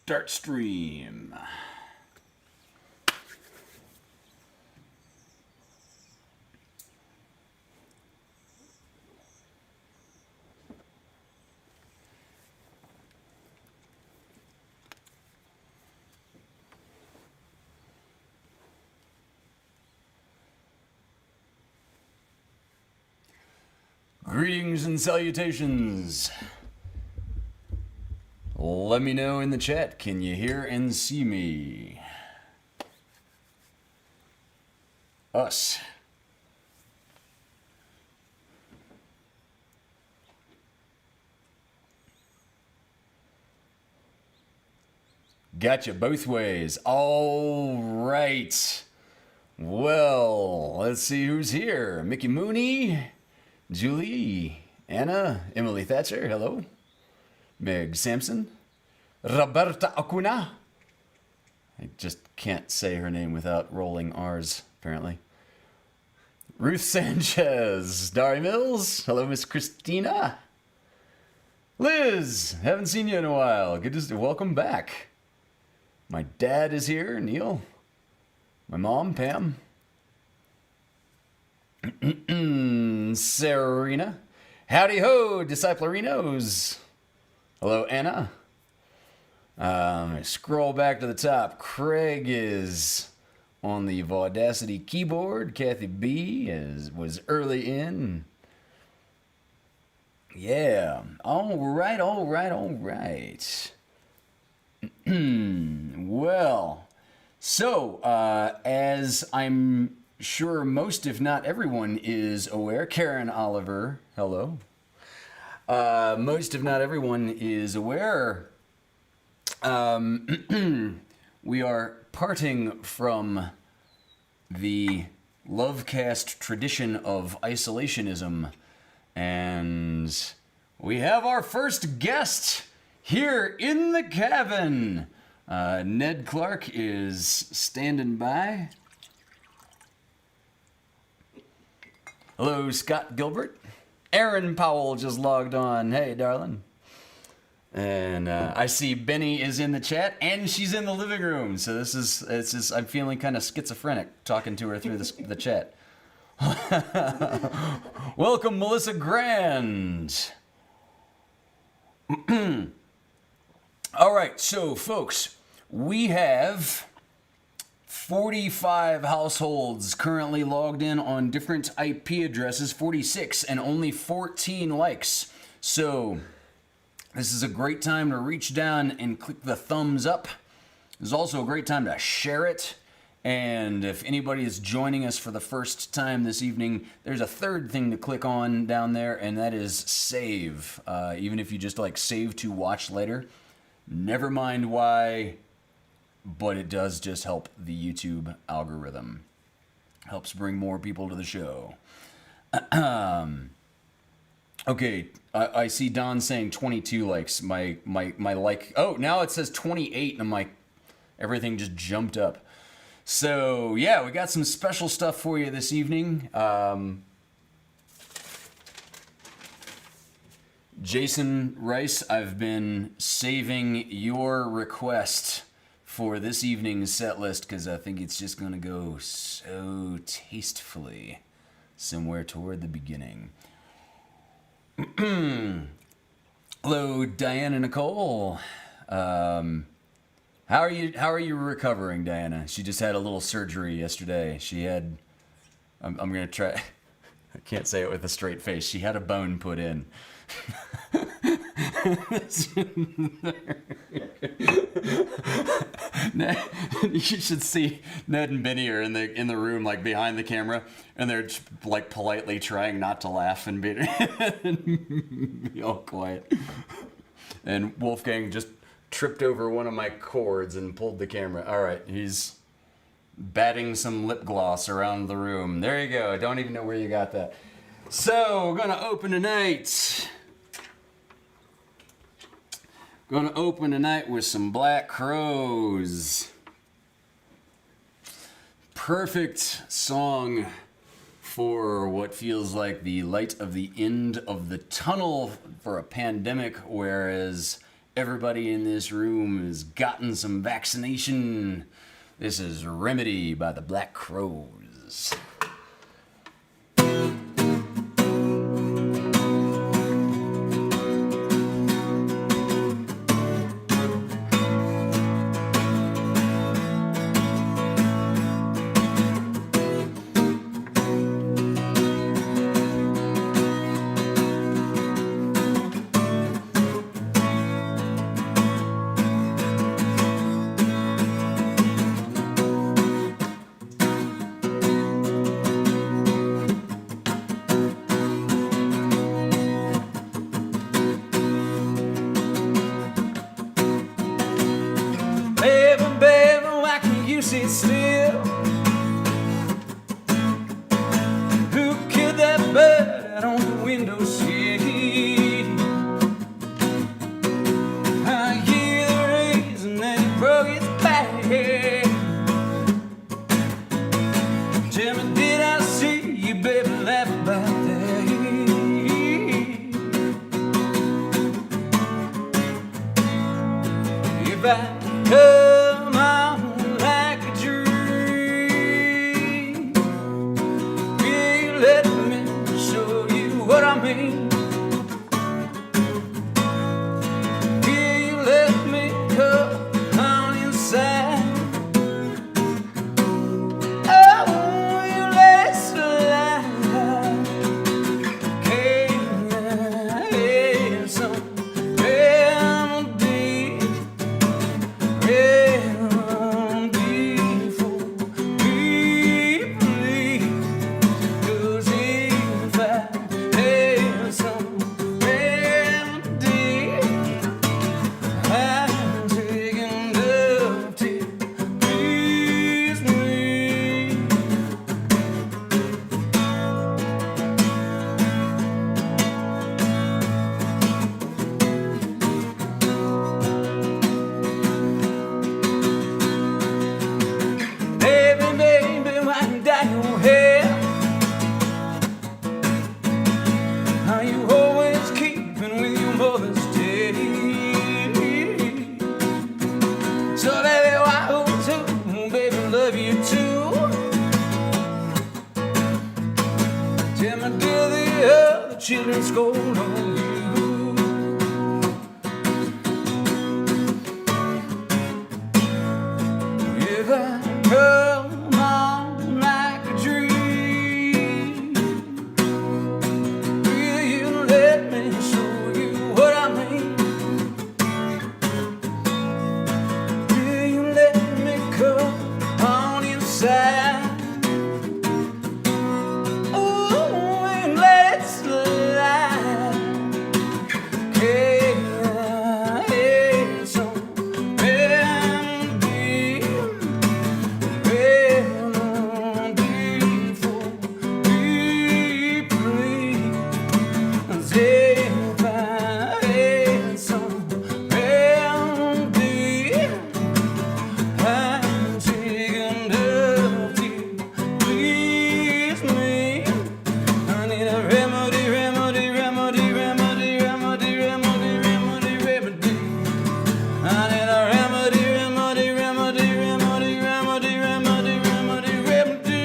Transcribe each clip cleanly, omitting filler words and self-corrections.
Start stream. Greetings and salutations. Let me know in the chat, can you hear and see me? Us. Gotcha both ways. All right. Well, let's see who's here. Mickey Mooney, Julie, Anna, Emily Thatcher, hello. Meg Sampson, Roberta Acuna. I just can't say her name without rolling R's, apparently. Ruth Sanchez, Dari Mills, hello Miss Christina. Liz, haven't seen you in a while. Good to welcome back. My dad is here, Neil. My mom, Pam. Serena. Howdy ho, Disciplerinos. Hello, Anna. Scroll back to the top. Craig is on the Audacity keyboard. Kathy B was early in. Yeah. All right. Well, so as I'm sure most, if not everyone, is aware, Karen Oliver, hello. Most, if not everyone, is aware. We are parting from the LoveCAST tradition of isolationism, and we have our first guest here in the cabin. Ned Clark is standing by. Hello, Scott Gilbert. Aaron Powell just logged on. Hey, darling. And I see Benny is in the chat, and she's in the living room. So I'm feeling kind of schizophrenic talking to her through the chat. Welcome, Melissa Grand. All right, so folks, we have 45 households currently logged in on different IP addresses, 46, and only 14 likes. So this is a great time to reach down and click the thumbs up. It's also a great time to share it. And if anybody is joining us for the first time this evening, there's a third thing to click on down there, and that is save. Even if you just like save to watch later, never mind why, but it does just help the YouTube algorithm. Helps bring more people to the show. Okay, I see Don saying 22 likes. My like, oh, now it says 28, and I'm like, everything just jumped up. So, yeah, we got some special stuff for you this evening. Jason Rice, I've been saving your request for this evening's set list because I think it's just going to go so tastefully somewhere toward the beginning. Hello, Diana Nicole. How are you recovering, Diana? She just had a little surgery yesterday. She had, I'm gonna try, I can't say it with a straight face. She had a bone put in. Ned, you should see Ned and Benny are in the room, like behind the camera, and they're just, like politely trying not to laugh and be all quiet. And Wolfgang just tripped over one of my cords and pulled the camera. All right, he's batting some lip gloss around the room. There you go. I don't even know where you got that. So we're gonna open tonight. Gonna open tonight with some Black Crowes. Perfect song for what feels like the light of the end of the tunnel for a pandemic, whereas everybody in this room has gotten some vaccination. This is Remedy by the Black Crows. Sit still. Who killed that bird on the window sill? I hear the reason that it broke its back. Tell me, did I see you, baby, laugh about that? If I come on like a dream, will you let me show you what I mean? Will you let me come on inside? Oh, will you let slide? Can I have some remedy? Remedy for me, please. 'Cause if I had some remedy, I'm taking love to please me. Baby, baby, why you dye your hair? Are you always keeping with your mother's day? So baby, why would you, baby, love you too? Tell me, do the other children scold on you? If I come on like a dream, will you let me show you what I mean? Will you let me come on inside? Ooh, and let's slide. Can I have some remedy? Remedy for me, please. If I had some remedy, I'm taking love to please me. I need a remedy, remedy, remedy, remedy, remedy, remedy, remedy, remedy. I need a remedy, remedy, remedy, remedy, remedy, remedy, remedy, remedy.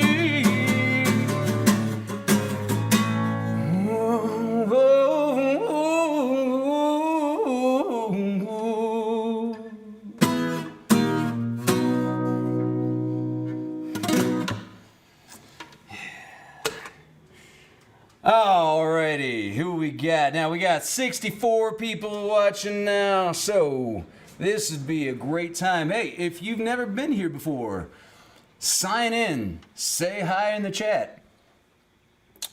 Alrighty, who we got? Now we got 64 people watching now, so this would be a great time. Hey, if you've never been here before, sign in, say hi in the chat.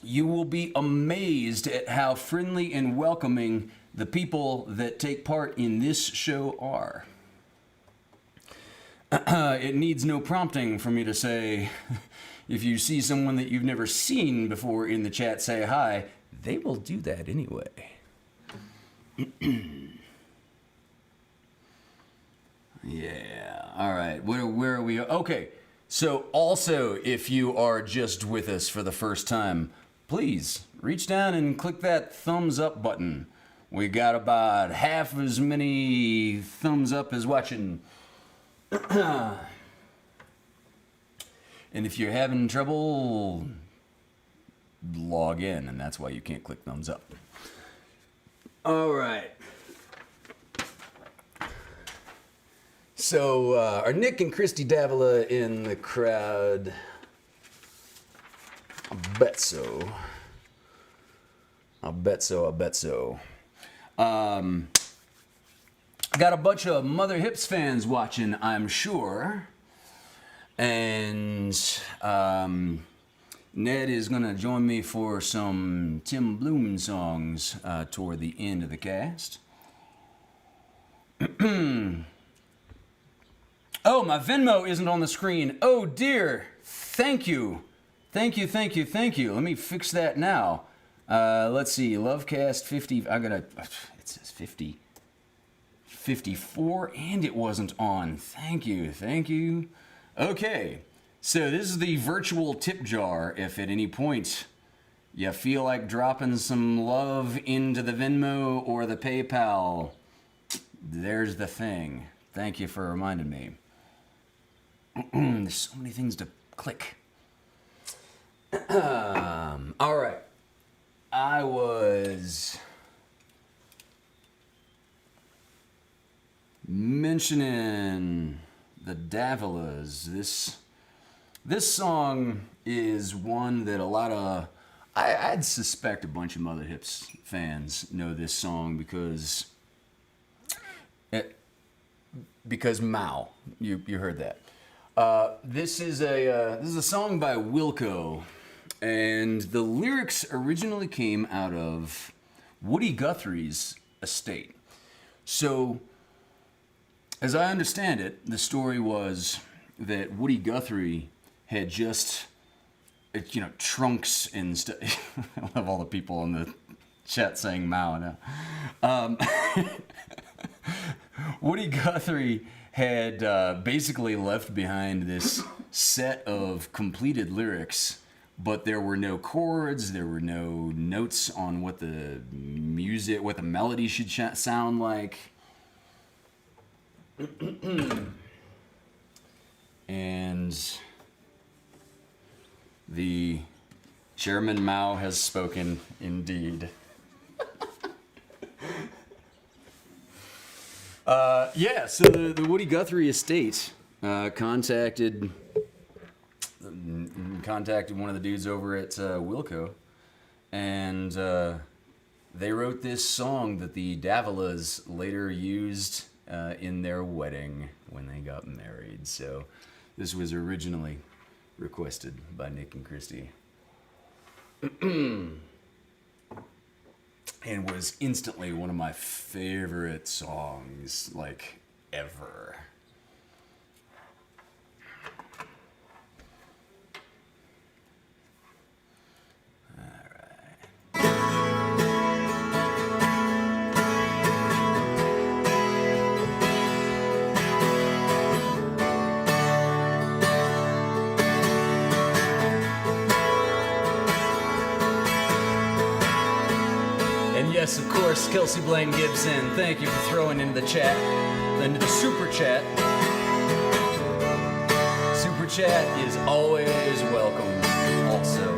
You will be amazed at how friendly and welcoming the people that take part in this show are. It needs no prompting for me to say, if you see someone that you've never seen before in the chat, say hi. They will do that anyway. Yeah, all right, where are we? Okay, so also, if you are just with us for the first time, please reach down and click that thumbs up button. We got about half as many thumbs up as watching. And if you're having trouble, log in, and that's why you can't click thumbs up. All right. So, are Nick and Christy Davila in the crowd? I bet so. I bet so. Got a bunch of Mother Hips fans watching, I'm sure. And Ned is going to join me for some Tim Bloom songs toward the end of the cast. Oh, my Venmo isn't on the screen. Oh, dear. Thank you. Thank you. Let me fix that now. Let's see. LoveCAST 50. It says 50. 54, and it wasn't on. Thank you. Okay. So this is the virtual tip jar. If at any point you feel like dropping some love into the Venmo or the PayPal, there's the thing. Thank you for reminding me. There's so many things to click. All right. I was mentioning the Davilas. This song is one that a lot of, I'd suspect a bunch of Mother Hips fans know this song because Mao. You heard that. This is a song by Wilco, and the lyrics originally came out of Woody Guthrie's estate. So, as I understand it, the story was that Woody Guthrie had just, trunks and stuff. I love all the people in the chat saying Mao now. Woody Guthrie had basically left behind this set of completed lyrics, but there were no chords, there were no notes on what the melody should sound like. And the Chairman Mao has spoken indeed. So the Woody Guthrie estate contacted one of the dudes over at Wilco, and they wrote this song that the Davilas later used in their wedding when they got married. So this was originally requested by Nick and Christy. And was instantly one of my favorite songs, like, ever. Yes, of course, Kelsey Blaine Gibson. Thank you for throwing into the chat, into the super chat. Super chat is always welcome, also.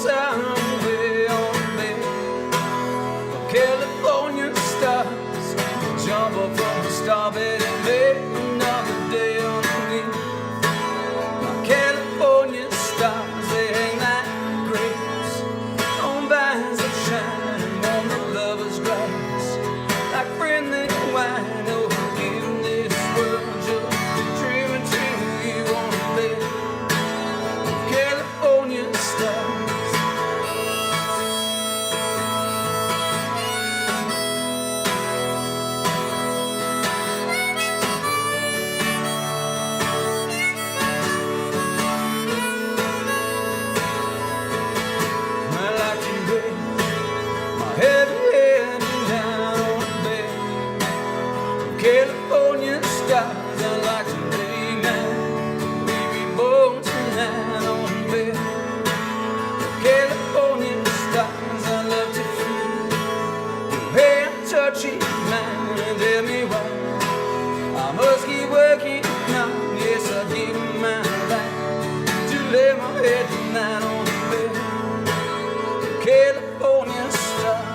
troubles out way on the bed of California stars. Jump up from the starbed and make another day underneath my California stars. They hang like grapes on vines that shine on the lover's grass, like friendly wine. Oh, give this world just dreaming till you on the bed of California stars. California stars, I like to lay now. We be born tonight on the bed. California stars, I love to feel your hand touching mine and tell me why I must keep working now. Yes, I give my life to lay my head tonight on the bed. California stars.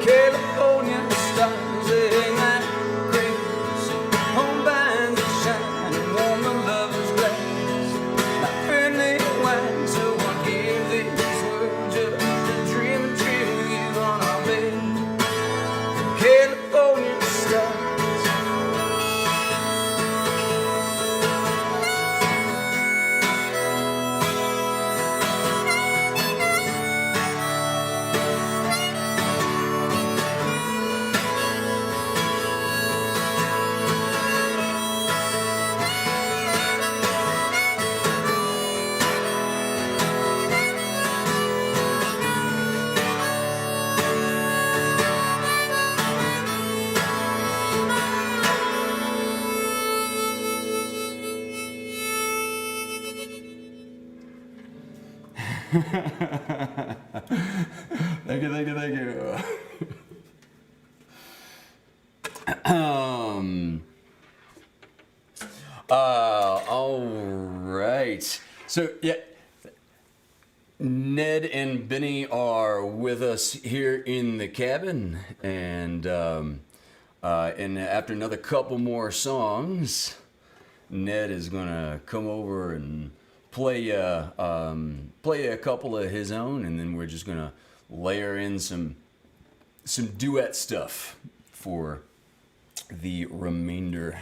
California stars, they hang like grapes on vines that shine and warm the lover's grass, like friendly wine. So I give this world just a dream until you on our bed. California stars. Thank you. All right. So, yeah, Ned and Benny are with us here in the cabin, and after another couple more songs, Ned is gonna come over and play a couple of his own, and then we're just gonna layer in some duet stuff for the remainder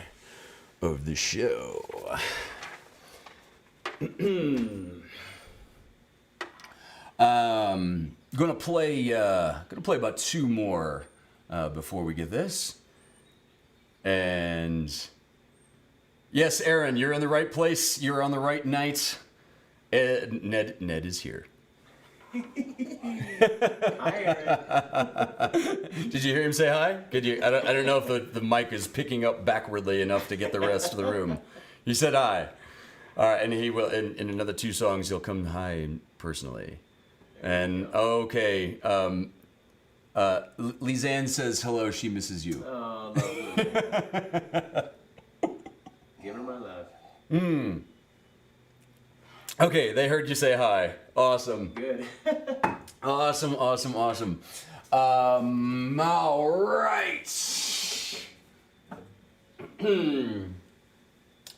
of the show. Gonna play about two more before we get this. And yes, Aaron, you're in the right place. You're on the right night. Ned is here. Hi, Aaron. Did you hear him say hi? Could you? I don't know if the mic is picking up backwardly enough to get the rest of the room. He said hi. All right, and he will in another two songs. He'll come hi personally. And okay, Lizanne says hello. She misses you. Oh, lovely. Give her my love. Okay, they heard you say hi. Awesome. Good. Awesome. All right.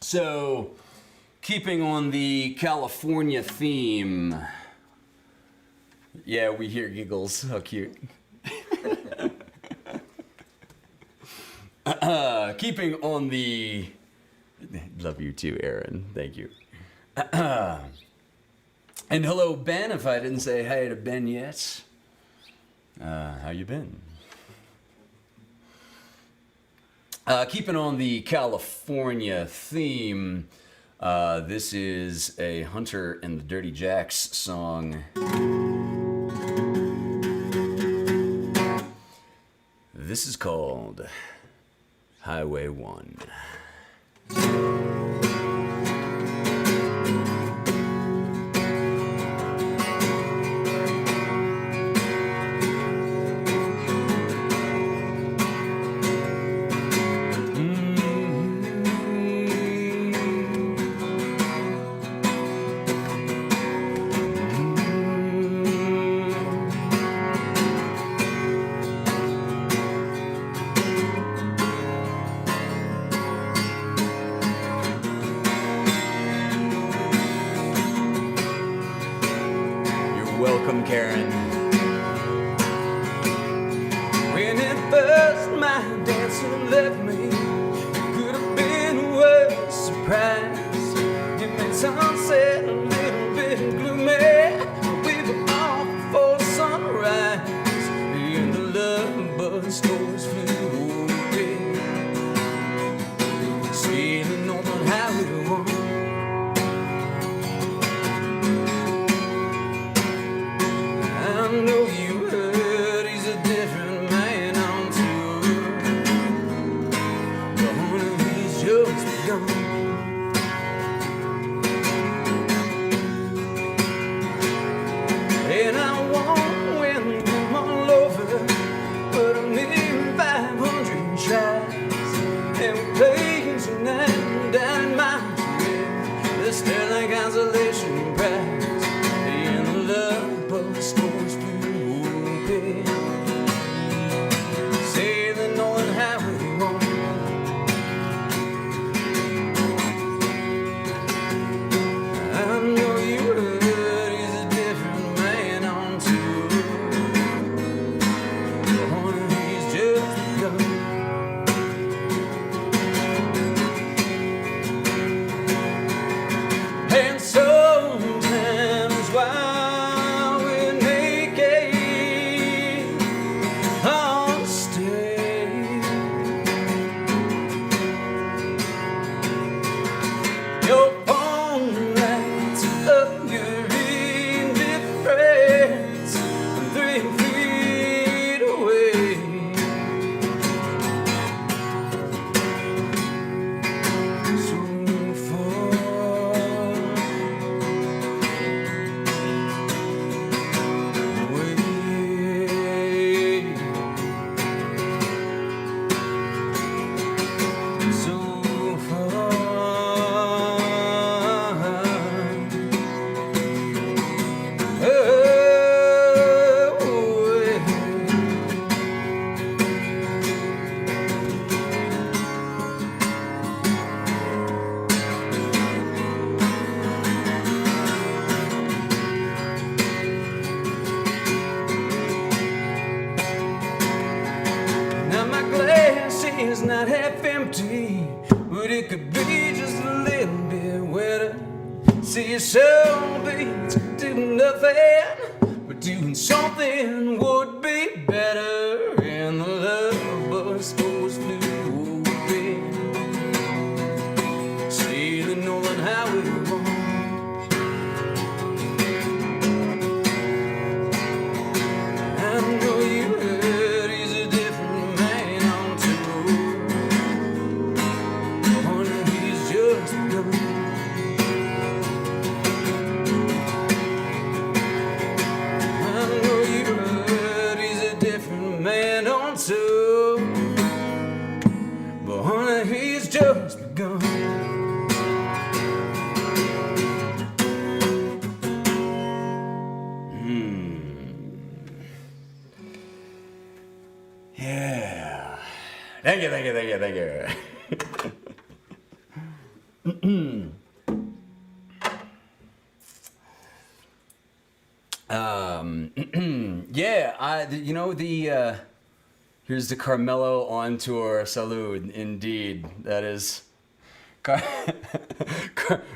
So, keeping on the California theme. Yeah, we hear giggles. How cute. Keeping on the... Love you too, Aaron. Thank you. And hello, Ben, if I didn't say hi to Ben yet. How you been? Keeping on the California theme, this is a Hunter and the Dirty Jacks song. This is called Highway 1. Welcome, Karen. When at first my dancer left me, could have been a worse surprise. It made sunset a little bit gloomy. We were off before sunrise, and the love bus stores flew away, sailing on the highway 1. I know you heard he's a different man on tour, but he's just begun. And I won't win them all over, but 1,500,000 tries, and we're playing tonight down in Mountain, the Sterling Consolation Prize, and the love bus stores flew open, sailing on Highway 1. I know you heard he's a different man on tour, but he's just begun. And sometimes while we're naked on stage, your phone lights up your indifference 3 feet away. So far away, so far away. Now my glass is not half empty, but it could be just a little bit wetter. See, your soul beats do nothing, but doing something would be better. And the love bus goes flew open, sailing on Highway 1. I know you heard he's a different man on tour, but he's just begun. I know you heard he's a different man on tour, but honey, he's just begun. Yeah. Thank you, thank you, thank you, thank you. Yeah, here's the Carmelo on tour. Salud, indeed. That is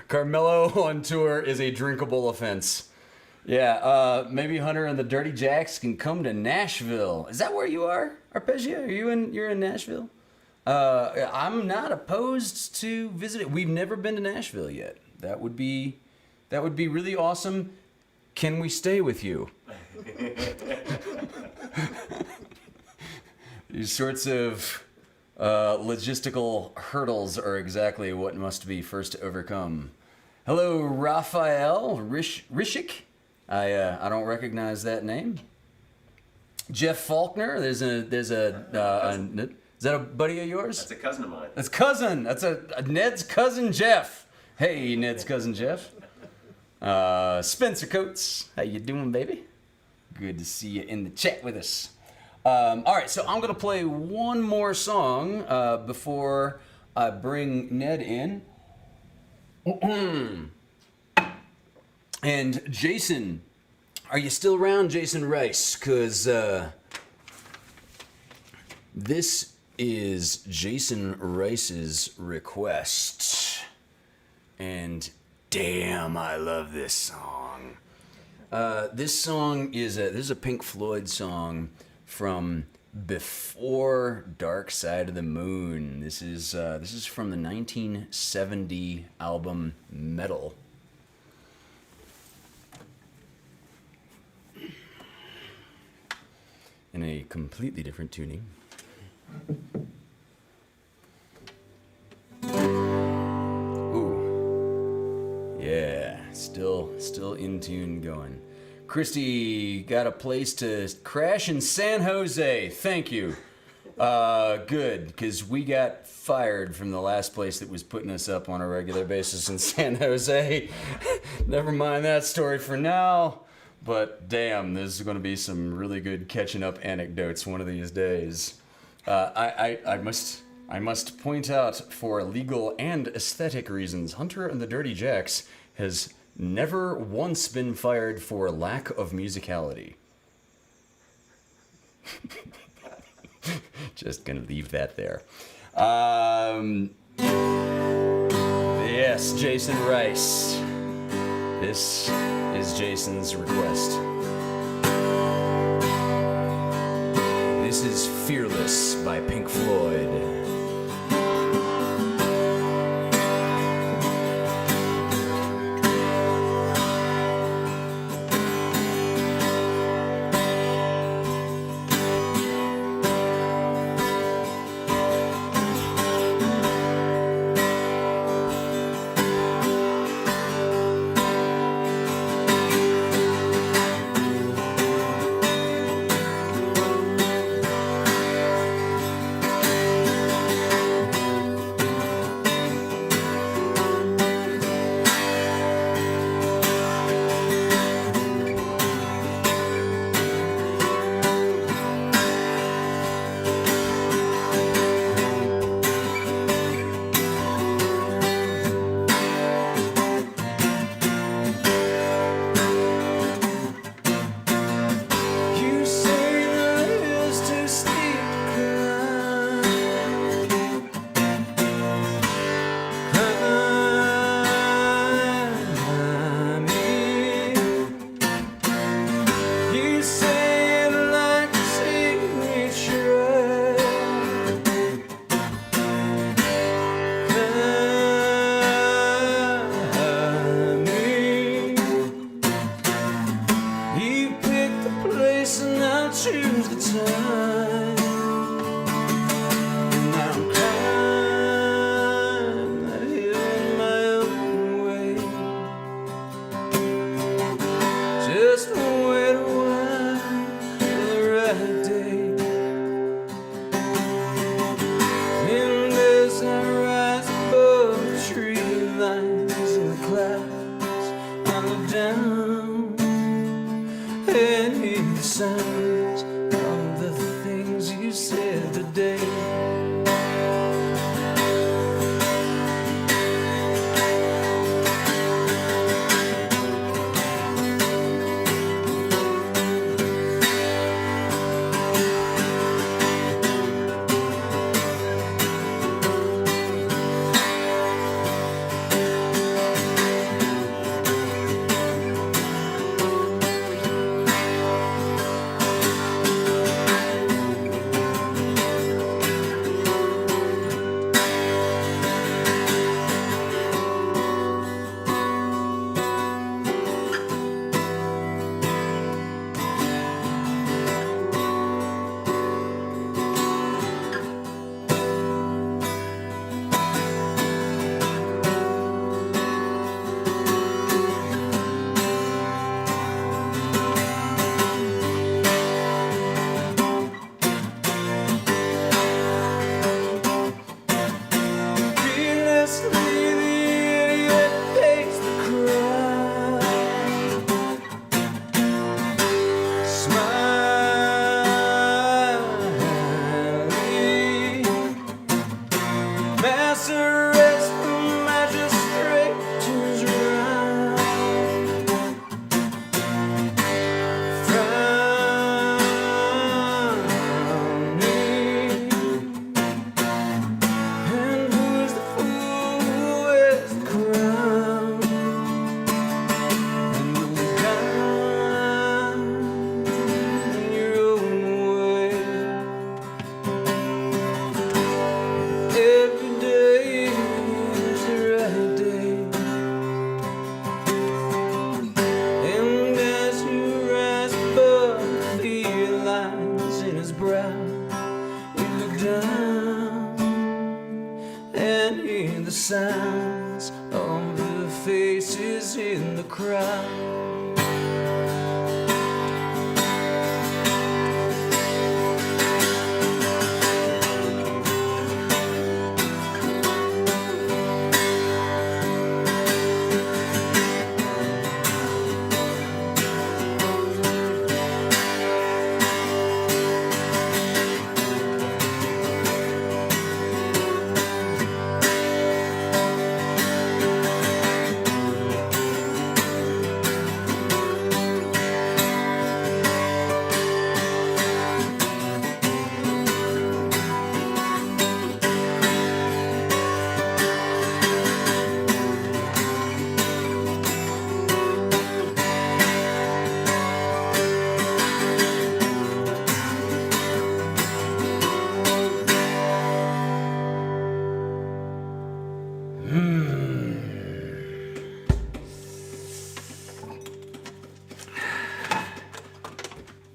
Carmelo on tour is a drinkable offense. Yeah, maybe Hunter and the Dirty Jacks can come to Nashville. Is that where you are, Arpeggio? You're in Nashville? I'm not opposed to visiting. We've never been to Nashville yet. That would be really awesome. Can we stay with you? These sorts of logistical hurdles are exactly what must be first overcome. Hello, Raphael Rishik. I don't recognize that name. Jeff Faulkner. There's a is that a buddy of yours? That's a cousin of mine. That's cousin. That's a Ned's cousin Jeff. Hey, Ned's cousin Jeff. Spencer Coates. How you doing, baby? Good to see you in the chat with us. All right, so I'm gonna play one more song before I bring Ned in. And Jason, are you still around, Jason Rice? Because this is Jason Rice's request. And damn, I love this song. This song is this is a Pink Floyd song from before Dark Side of the Moon. This is from the 1970 album Metal. In a completely different tuning. Ooh. Yeah, still in tune going. Christy got a place to crash in San Jose. Thank you. Good, because we got fired from the last place that was putting us up on a regular basis in San Jose. Never mind that story for now. But damn, there's going to be some really good catching up anecdotes one of these days. I must point out, for legal and aesthetic reasons, Hunter and the Dirty Jacks has never once been fired for lack of musicality. Just gonna leave that there. Yes, Jason Rice. This is Jason's request. This is Fearless by Pink Floyd.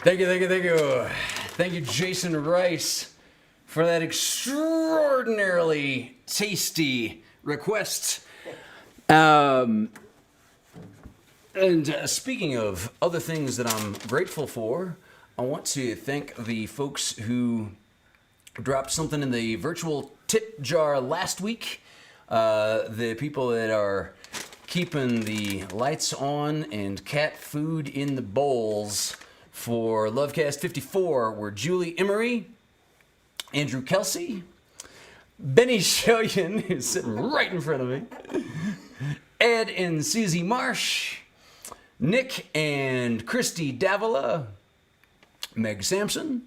Thank you. Thank you, Jason Rice, for that extraordinarily tasty request. And speaking of other things that I'm grateful for, I want to thank the folks who dropped something in the virtual tip jar last week. The people that are keeping the lights on and cat food in the bowls for LoveCAST 54 were Julie Emery, Andrew Kelsey, Benny Shillian, who's sitting right in front of me, Ed and Susie Marsh, Nick and Christy Davila, Meg Sampson,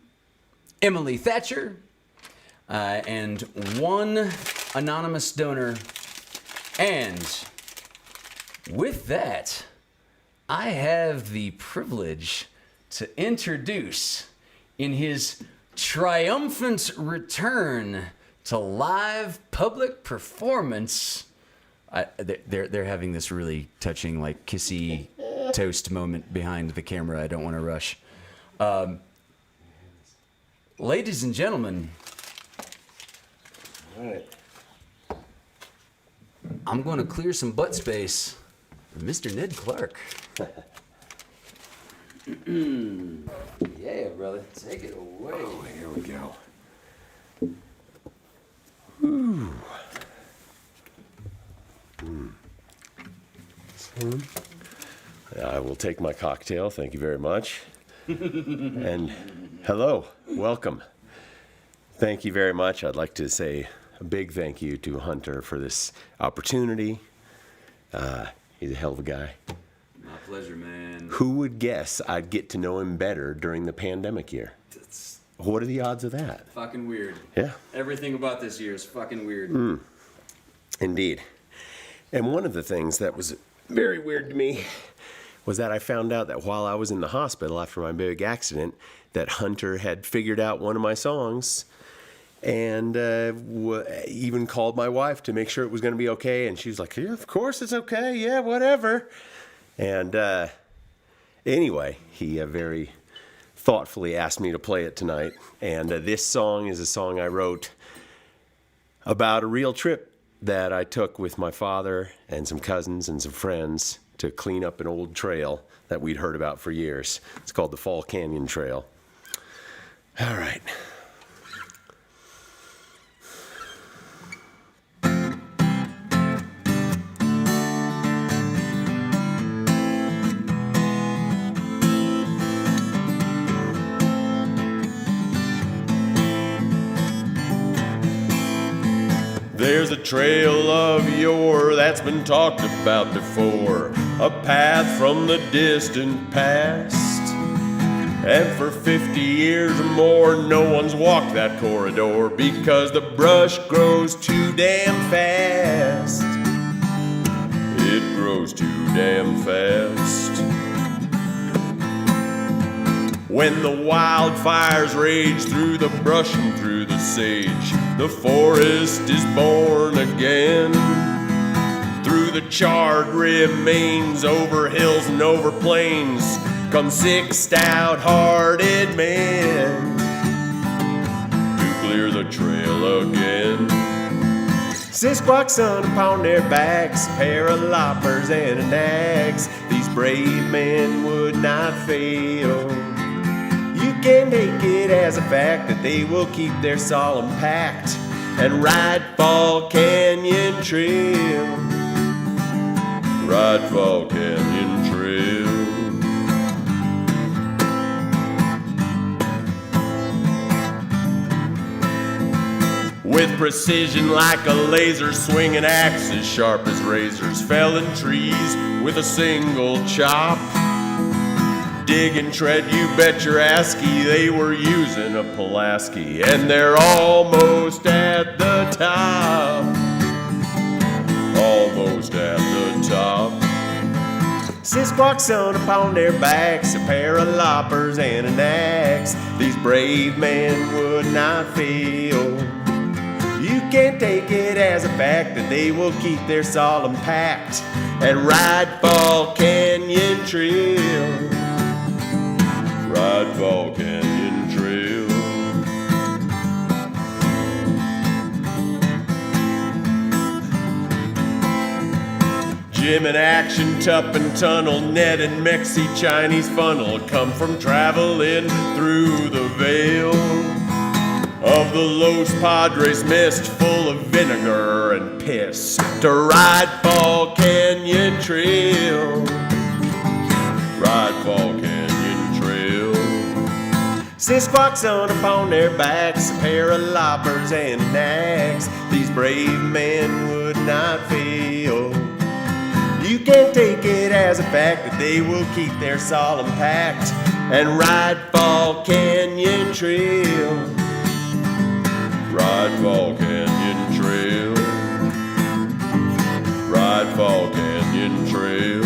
Emily Thatcher, and one anonymous donor. And with that, I have the privilege to introduce, in his triumphant return to live public performance, they're having this really touching, like, kissy toast moment behind the camera. I don't want to rush. Ladies and gentlemen, All right. I'm going to clear some butt space for Mr. Ned Clark. Yeah, brother, take it away. Oh, here we go. I will take my cocktail. Thank you very much. And hello, welcome. Thank you very much. I'd like to say a big thank you to Hunter for this opportunity. He's a hell of a guy. My pleasure, man. Who would guess I'd get to know him better during the pandemic year? It's What are the odds of that? fucking weird. Yeah. Everything about this year is fucking weird. Indeed. And one of the things that was very weird to me was that I found out that while I was in the hospital after my big accident, that Hunter had figured out one of my songs and even called my wife to make sure it was going to be okay. And she was like, yeah, of course it's okay. Yeah, whatever. And anyway, he very thoughtfully asked me to play it tonight. And this song is a song I wrote about a real trip that I took with my father and some cousins and some friends to clean up an old trail that we'd heard about for years. It's called the Fall Canyon Trail. All right. There's a trail of yore that's been talked about before, a path from the distant past. And for 50 years or more, no one's walked that corridor because the brush grows too damn fast. It grows too damn fast. When the wildfires rage through the brush and through the sage, the forest is born again. Through the charred remains, over hills and over plains, come 6 stout-hearted men to clear the trail again. 6 oxen upon their backs, a pair of loppers and an axe. These brave men would not fail. You can take it as a fact that they will keep their solemn pact and ride Fall Canyon Trail. Ride Fall Canyon Trail. With precision like a laser, swinging axes sharp as razors, felling trees with a single chop. Dig and tread, you bet your asky, they were using a Pulaski, and they're almost at the top. Almost at the top. 6 oxen upon their backs, a pair of loppers and an axe. These brave men would not fail. You can take it as a fact that they will keep their solemn pact and ride Fall Canyon Trail. Ride Fall Canyon Trail. Jim in Action, Tup and Tunnel, Ned and Mexi, Chinese Funnel come from traveling through the veil of the Los Padres mist, full of vinegar and piss, to ride Fall Canyon Trail. Ride Fall Canyon Trail. Sisquaks on upon their backs, a pair of loppers and nags. These brave men would not fail. You can take it as a fact that they will keep their solemn pact and ride Fall Canyon Trail. Ride Fall Canyon Trail. Ride Fall Canyon Trail.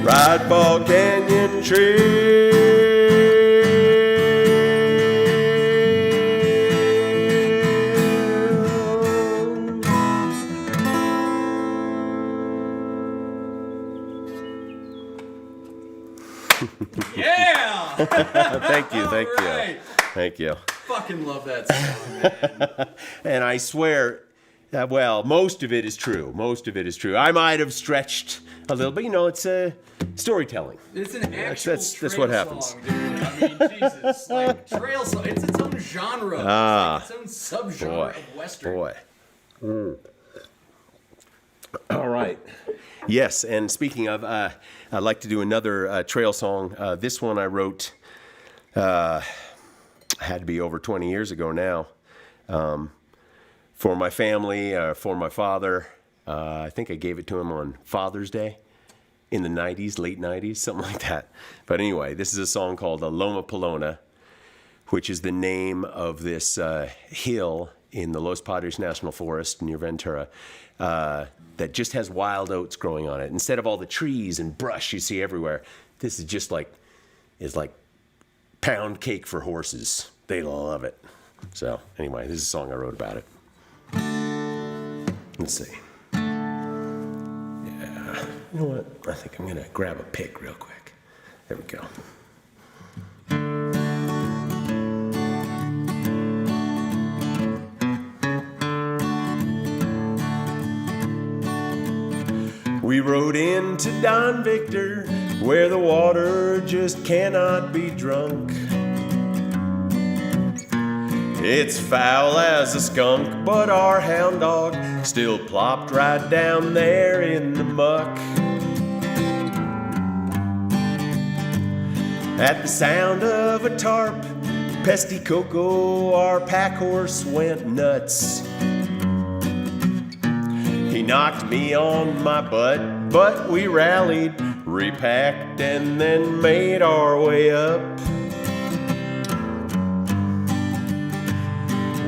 Ride Fall Canyon Trail. Yeah! Thank you, thank you. Right. Thank you. Fucking love that song, man. And I swear, well, most of it is true. Most of it is true. I might have stretched a little bit. You know, it's storytelling. It's an actual that's what happens. song, dude. I mean, Jesus. Like, trail song. It's its own genre. Ah, it's like its own subgenre of Western. Boy. All right. Yes, and speaking of, I'd like to do another trail song. This one I wrote, had to be over 20 years ago now, for my family, for my father. I think I gave it to him on Father's Day in the 90s, late 90s, something like that. But anyway, this is a song called Loma Pelona, which is the name of this hill in the Los Padres National Forest near Ventura, that just has wild oats growing on it. Instead of all the trees and brush you see everywhere, this is just like pound cake for horses. They love it. So anyway, this is a song I wrote about it. Let's see. Yeah. You know what? I think I'm gonna grab a pick real quick. There we go. We rode into Don Victor, where the water just cannot be drunk. It's foul as a skunk, but our hound dog still plopped right down there in the muck. At the sound of a tarp, pesty Coco, our pack horse, went nuts. He knocked me on my butt, but we rallied, repacked, and then made our way up.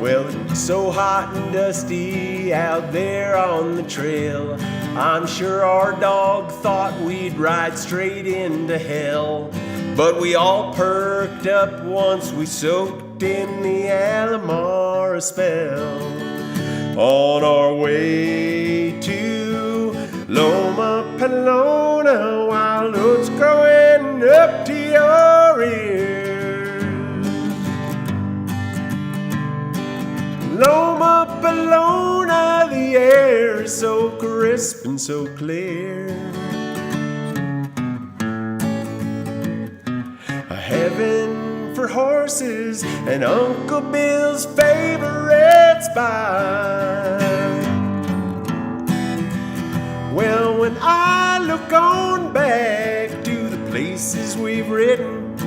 Well, it's so hot and dusty out there on the trail, I'm sure our dog thought we'd ride straight into hell. But we all perked up once we soaked in the Alamara spell. On our way to Loma Pelona, wild oats growing up to your ears. Loma Pelona, the air is so crisp and so clear. A heaven for horses and Uncle Bill's favorite spot. Well, when I look on back to the places we've ridden,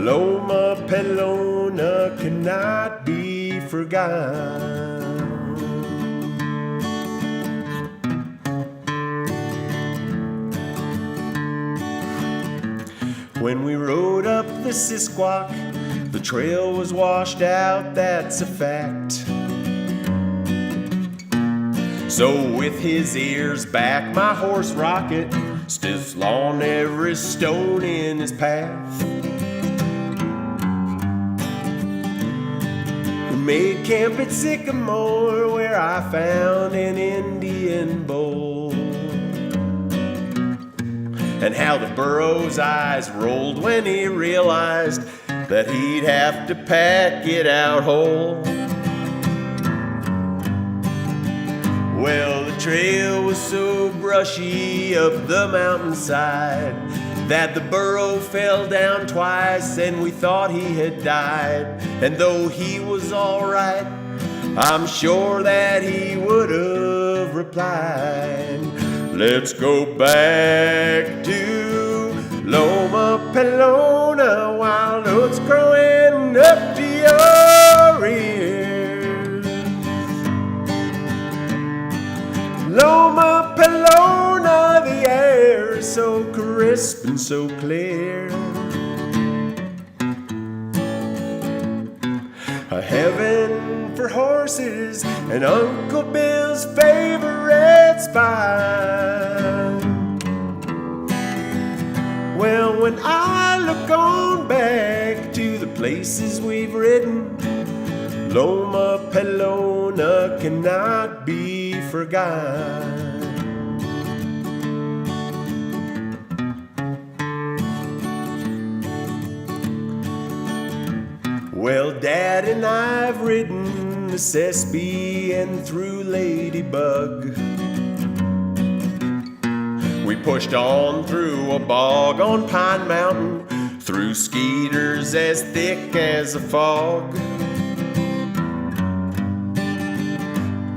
Loma Pelona cannot be forgotten. When we rode up the Sisquak, the trail was washed out, that's a fact. So with his ears back, my horse Rocket stiffs on every stone in his path. We made camp at Sycamore, where I found an Indian bowl. and how the burro's eyes rolled when he realized that he'd have to pack it out whole. Well, the trail was so brushy up the mountainside that the burro fell down twice and we thought he had died. And though he was all right, I'm sure that he would have replied, let's go back to Loma Pelona while oats growing up to your ears. Loma Pelona, the air is so crisp and so clear. A heaven for horses and Uncle Bill's favorite spot. Well, when I look on back to the places we've ridden, Loma Pelona cannot be forgot. Well, Dad and I've ridden the Sespe and through Ladybug. We pushed on through a bog on Pine Mountain, through skeeters as thick as a fog.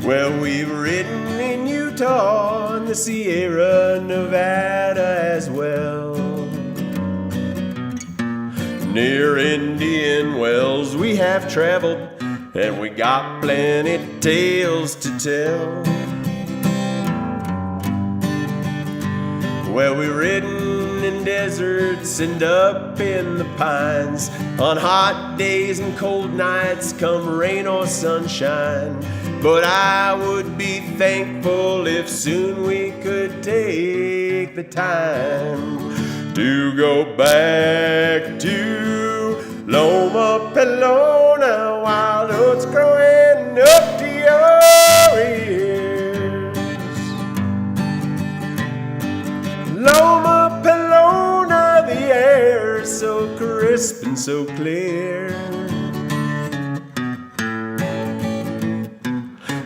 Well, we've ridden in Utah and the Sierra Nevada as well. Near Indian Wells we have traveled, and we got plenty tales to tell. Well, we ridden in deserts and up in the pines, on hot days and cold nights, come rain or sunshine. But I would be thankful if soon we could take the time to go back to Loma Pelona while oats growing up to your ears. Loma Pelona, the air is so crisp and so clear.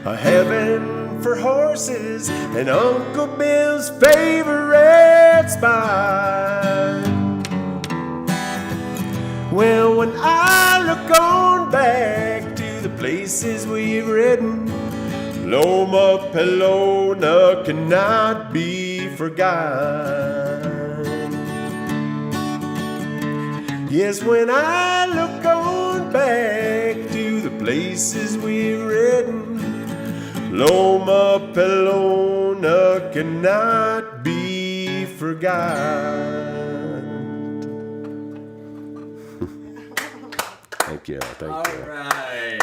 A heaven for horses and Uncle Bill's favorite spot. Well, when I look on back to the places we've ridden, Loma Pelona cannot be forgotten. Yes, when I look on back to the places we've ridden, Loma Pelona cannot be forgotten. Thank you. Thank you. All right.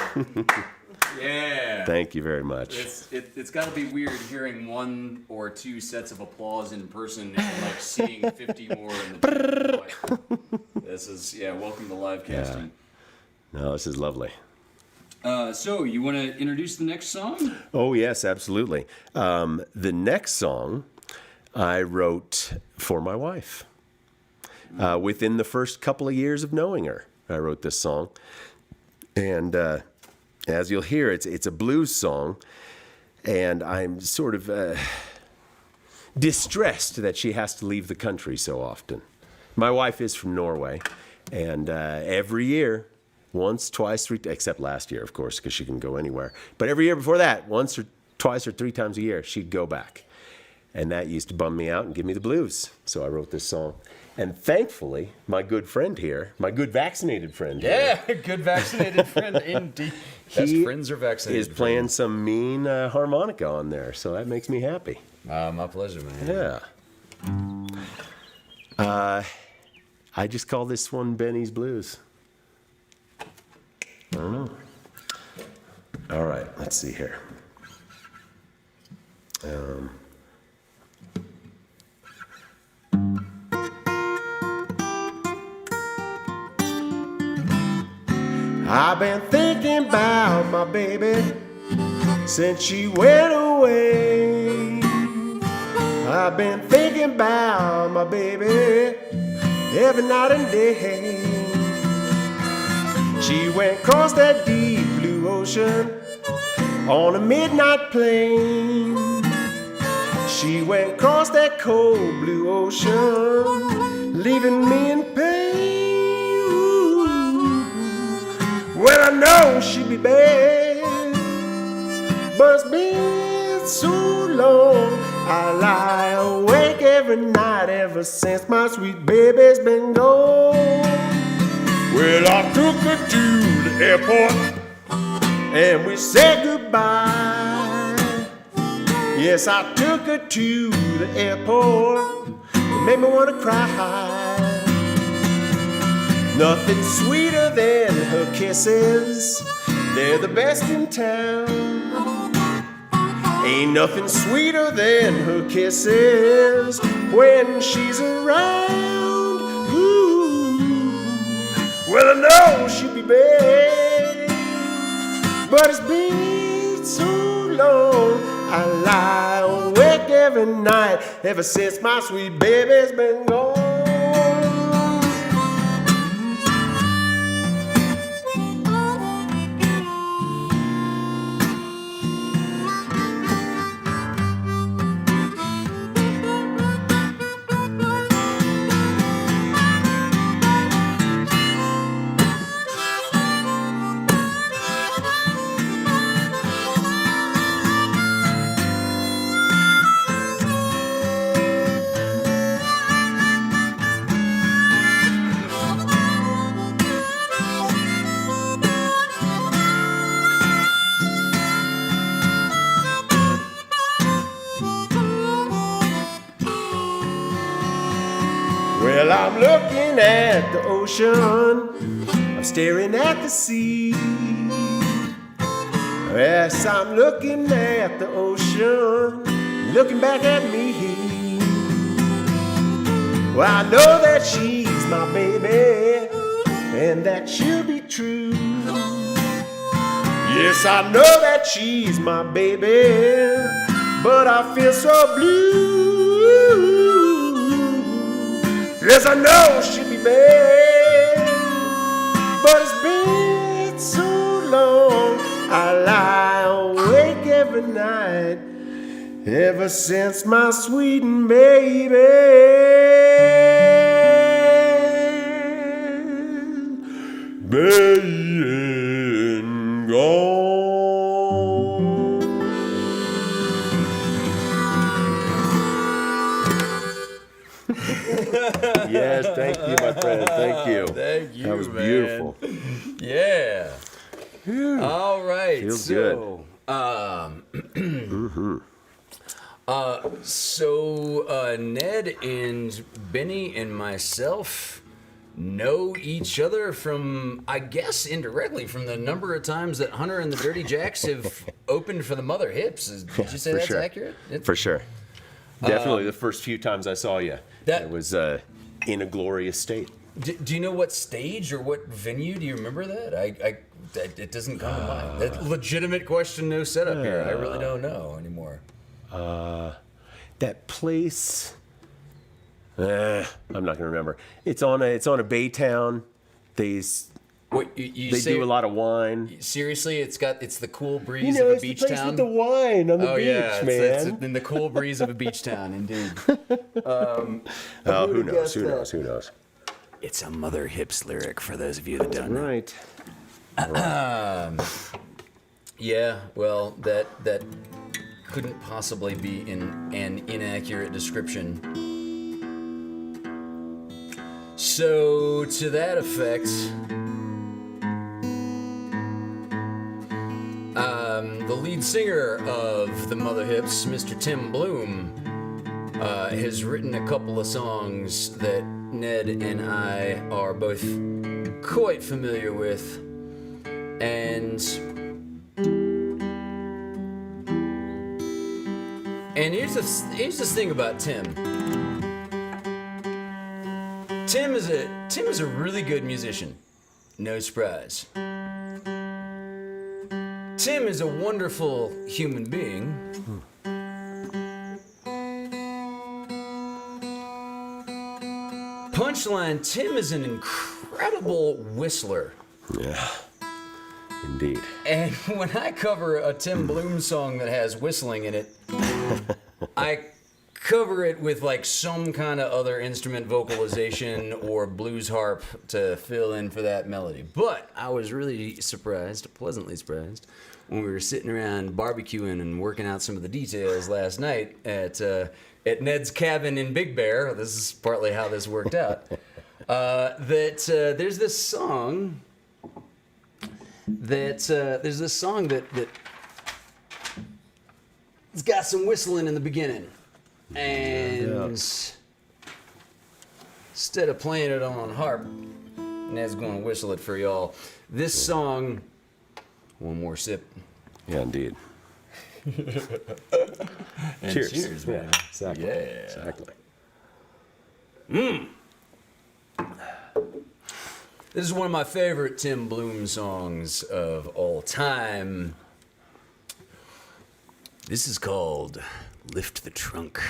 Yeah. Thank you very much. It's got to be weird hearing one or two sets of applause in person and like seeing 50 more in the This is, welcome to LoveCasting. No, this is lovely. So, you want to introduce the next song? Oh, yes, absolutely. The next song I wrote for my wife. Within the first couple of years of knowing her, I wrote this song. And as you'll hear, it's a blues song. And I'm sort of distressed that she has to leave the country so often. My wife is from Norway. And every year, once, twice, three, except last year, of course, because she can go anywhere. But every year before that, once or twice or three times a year, she'd go back. And that used to bum me out and give me the blues. So I wrote this song. And thankfully, my good friend here, my good vaccinated friend here. Yeah, good vaccinated friend, indeed. Best friends are vaccinated. Is playing some mean harmonica on there. So that makes me happy. My pleasure, man. Yeah. I just call this one Benny's Blues. I don't know. All right, let's see here. I've been thinking about my baby since she went away. I've been thinking about my baby every night and day. She went across that deep blue ocean on a midnight plane. She went across that cold blue ocean, leaving me in pain. Ooh. Well, I know she'd be bad, but it's been so long. I lie awake every night ever since my sweet baby's been gone. Well, I took her to the airport and we said goodbye. Yes, I took her to the airport. It made me want to cry. Nothing sweeter than her kisses. They're the best in town. Ain't nothing sweeter than her kisses when she's around. Ooh. Well, I know she'll be bad, but it's been so long. I lie awake every night ever since my sweet baby's been gone. Well, I'm looking at the ocean, I'm staring at the sea. Yes, I'm looking at the ocean, looking back at me. Well, I know that she's my baby, and that she'll be true. Yes, I know that she's my baby, but I feel so blue. Yes, I know she'll be bad, but it's been so long. I lie awake every night ever since my sweet baby been gone. Yes, thank you, my friend. Thank you. Thank you, That was man. beautiful. Yeah. Whew. All right. Feels so, Ned and Benny and myself know each other from, I guess, indirectly from the number of times that Hunter and the Dirty Jacks have opened for the Mother Hips. Did you say for that's sure. accurate? For sure. Definitely the first few times I saw you. That- It was in a glorious state. Do you know what stage or what venue? Do you remember that? It doesn't come to mind. That legitimate question, no setup here. I really don't know anymore. That place. I'm not gonna remember. It's on a Baytown. They What you they say, do a lot of wine. Seriously, it's the cool breeze You know, of a it's beach the place town. with the wine on the Oh beach, yeah, man. it's in the cool breeze of a beach town, indeed. Oh, who knows? Who knows? Who knows? It's a Mother Hips lyric for those of you that don't know. Right. Yeah, well, that couldn't possibly be an inaccurate description. So, to that effect, the lead singer of the Mother Hips, Mr. Tim Bloom, has written a couple of songs that Ned and I are both quite familiar with, and here's the thing about Tim. Tim is a really good musician. No surprise. Tim is a wonderful human being. punchline, Tim is an incredible whistler. Yeah, indeed. And when I cover a Tim Bloom song that has whistling in it, I cover it with like some kind of other instrument vocalization or blues harp to fill in for that melody. But I was really surprised, pleasantly surprised, when we were sitting around barbecuing and working out some of the details last night at Ned's cabin in Big Bear. This is partly how this worked out. There's this song that it's got some whistling in the beginning. And instead of playing it on harp, Ned's going to whistle it for y'all. This song, one more sip. Yeah, indeed. And cheers, man. Exactly. Yeah. Exactly. This is one of my favorite Tim Bloom songs of all time. This is called Lift the Trunk.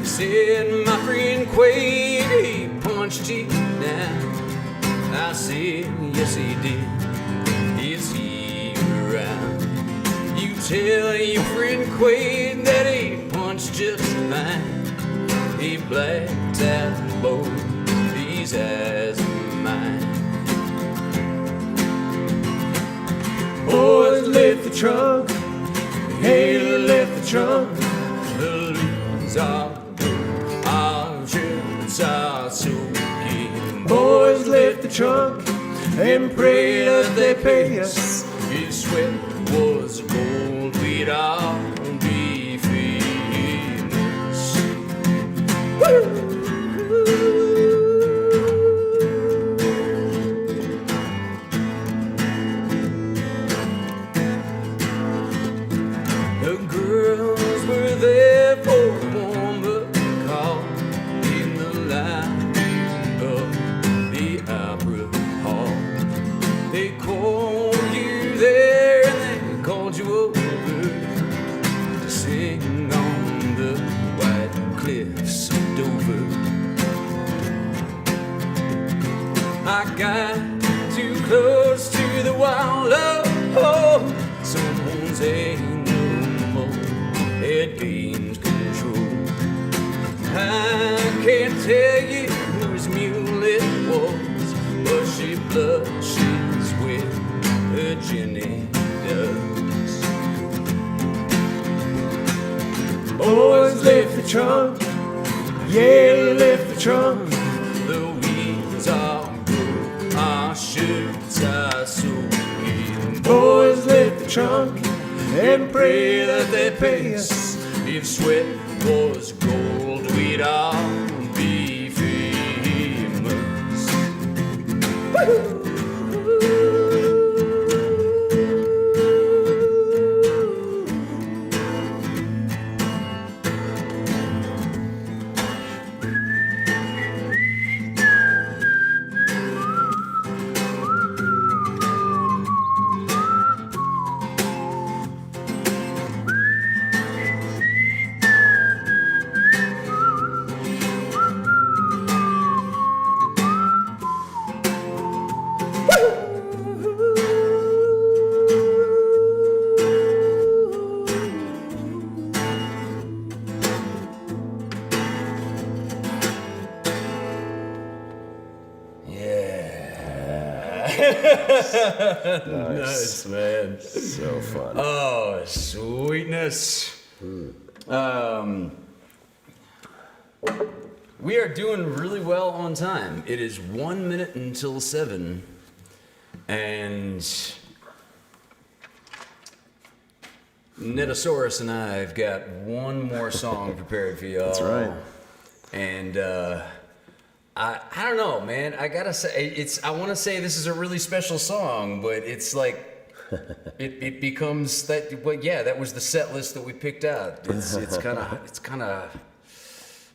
Said my friend Quade, he punched you down. I said, yes he did. Is he around? You tell your friend Quade that he punched just fine. He blacked out both these eyes of mine. Boys, lift the trunk. Hey, lift the trunk. The leaves are our shirts are soaking. Boys, lift the trunk and pray that they pay us. If sweat was gold, we'd all be famous. Woo! The girls were there for warm-up call in the lobby of the opera hall. They called you there and they called you over to sing on the white cliffs of Dover. I got too close to the wall, oh, someone's animal had gained control. I can't tell you whose mule it was, but she blushes when her Jenny does. Boys, lift the trunk, yeah, lift the trunk. The wheels are broke, our shirts are soaking. Boys, lift the trunk and pray that they pay us. If sweat was gold, we'd all be famous. Woo-hoo! Nice, man. So fun. Oh, sweetness. We are doing really well on time. It is 1 minute until 7, and Nedosaurus and I have got one more song prepared for y'all. That's right. And I don't know, man. I gotta say, I want to say this is a really special song, but it's like it becomes that. But yeah, that was the set list that we picked out. It's kind of.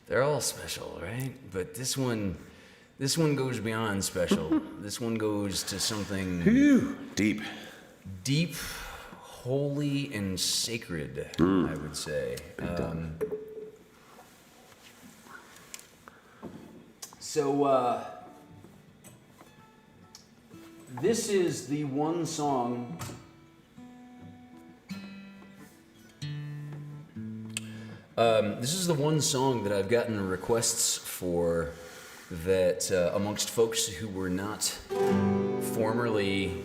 They're all special, right? But this one goes beyond special. This one goes to something Deep. deep, holy, and sacred. I would say. So this is the one song. This is the one song that I've gotten requests for that amongst folks who were not formerly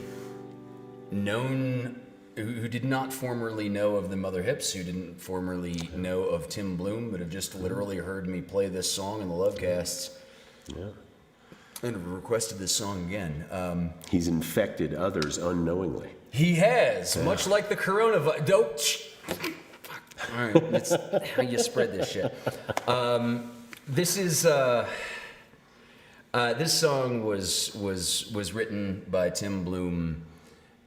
known, who did not formerly know of the Mother Hips, who didn't formerly know of Tim Bloom, but have just literally heard me play this song in the LoveCasts. Yeah. And have requested this song again. He's infected others unknowingly. He has, much like the coronavirus. Don't. All right, that's how you spread this shit. This is this song was written by Tim Bloom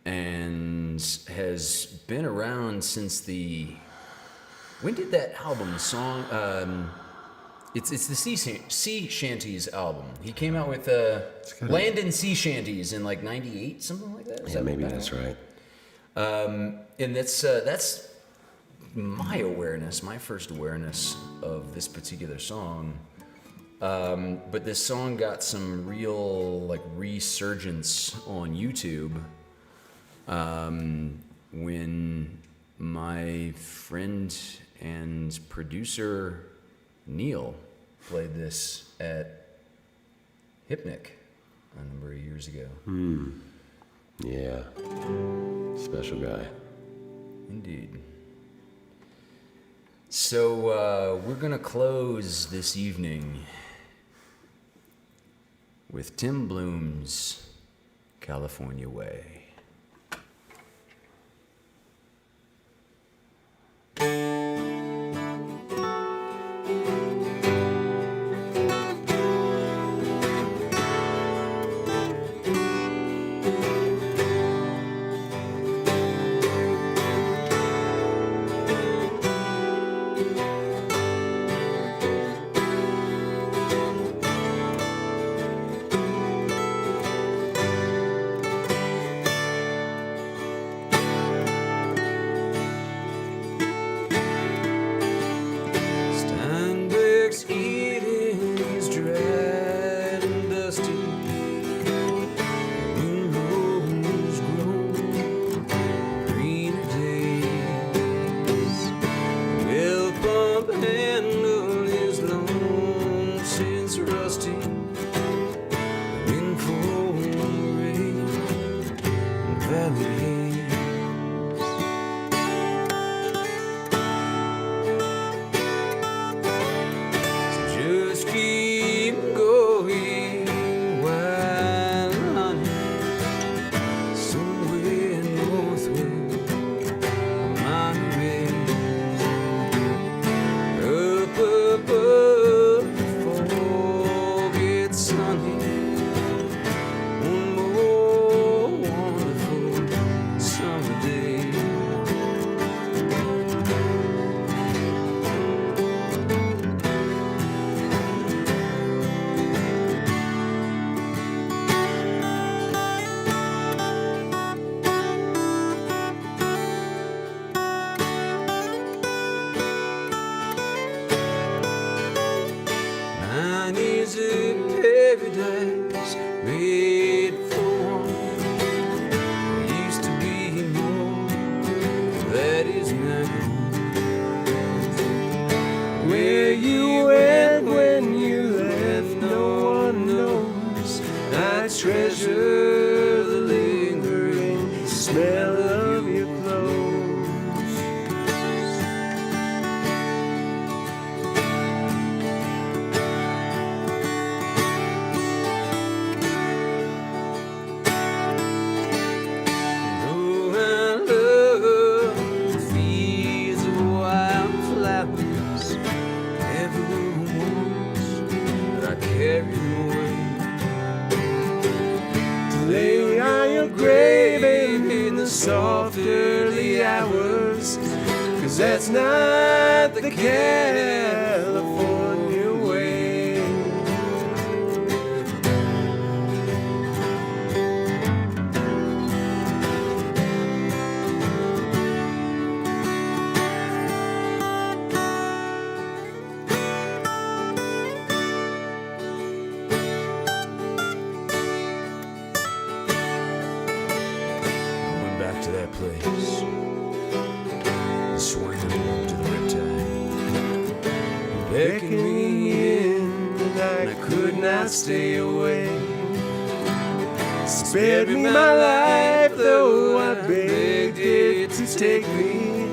and has been around since the. When did that album song? It's the Sea Shanties album. He came out with Land and Sea Shanties in like '98, something like that. Yeah, maybe that's right. And that's my awareness, my first awareness of this particular song. But this song got some real like resurgence on YouTube when my friend and producer Neil played this at Hypnic a number of years ago. Yeah. Special guy. Indeed. So we're gonna close this evening with Tim Bloom's California Way. of gravy in the soft early hours, 'cause that's not the California way. Went back to that place, swinging to the riptide, beckoned me in, and I could not stay away. Spared me my life, though I begged it to take me,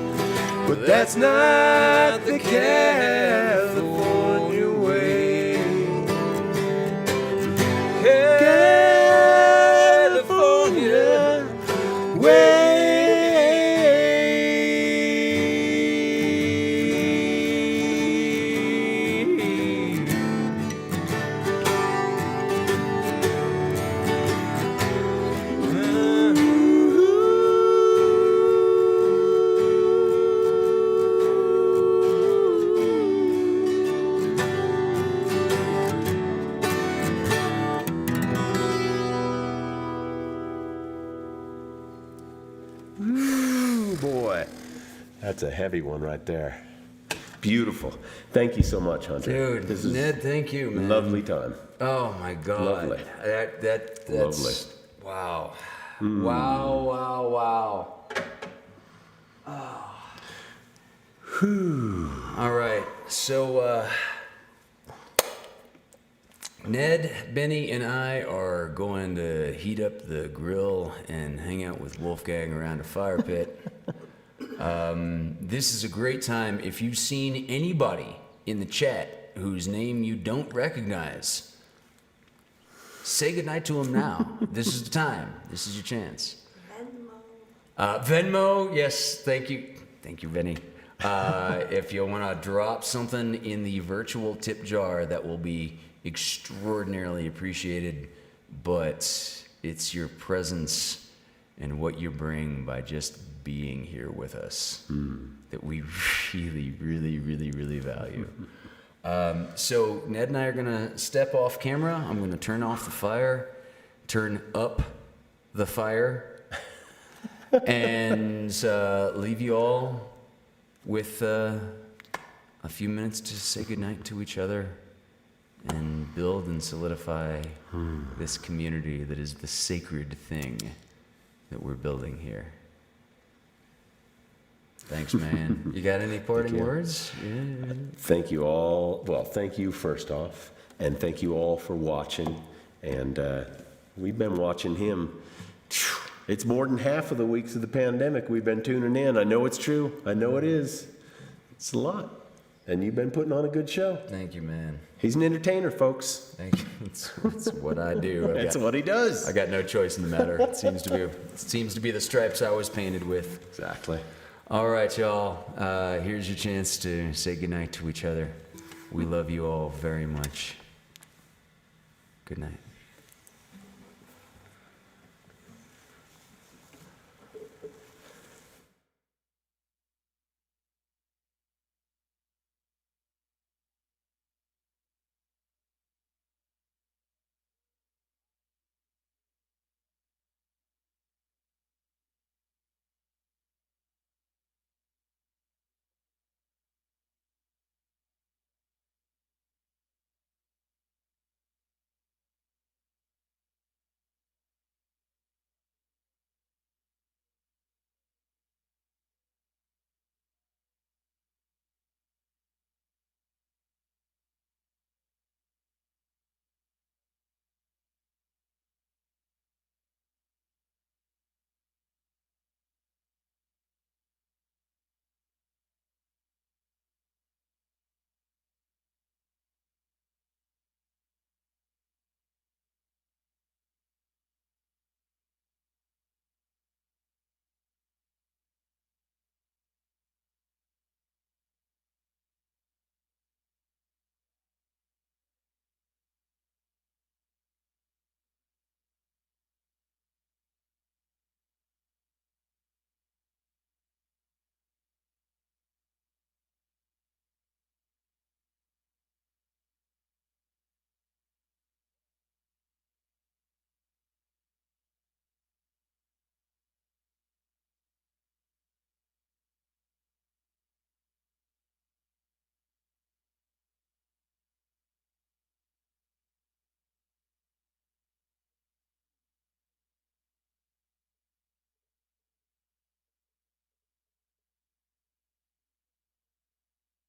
but that's not the California way. California way. Ooh, boy. That's a heavy one right there. Beautiful. Thank you so much, Hunter. Dude, This is Ned, thank you, man. lovely time. Oh my God. Lovely. That's Lovely. wow. Wow. All right. So Ned, Benny, and I are going to heat up the grill and hang out with Wolfgang around a fire pit. This is a great time. If you've seen anybody in the chat whose name you don't recognize, say goodnight to them now. This is the time. This is your chance. Venmo, yes, thank you. Thank you, Benny. If you want to drop something in the virtual tip jar, that will be extraordinarily appreciated, but it's your presence and what you bring by just being here with us that we really value. So Ned and I are gonna step off camera. I'm gonna turn off the fire, turn up the fire, and leave you all with a few minutes to say goodnight to each other and build and solidify this community that is the sacred thing that we're building here. Thanks, man. You got any parting words? Yeah. Thank you all. Well, thank you first off, and thank you all for watching. And we've been watching him. It's more than half of the weeks of the pandemic we've been tuning in. I know it's true. I know it is. It's a lot. And you've been putting on a good show. Thank you, man. He's an entertainer, folks. Thank you. It's what I do. That's what he does. I got no choice in the matter. It seems to be the stripes I was painted with. Exactly. All right, y'all. Here's your chance to say goodnight to each other. We love you all very much. Good night.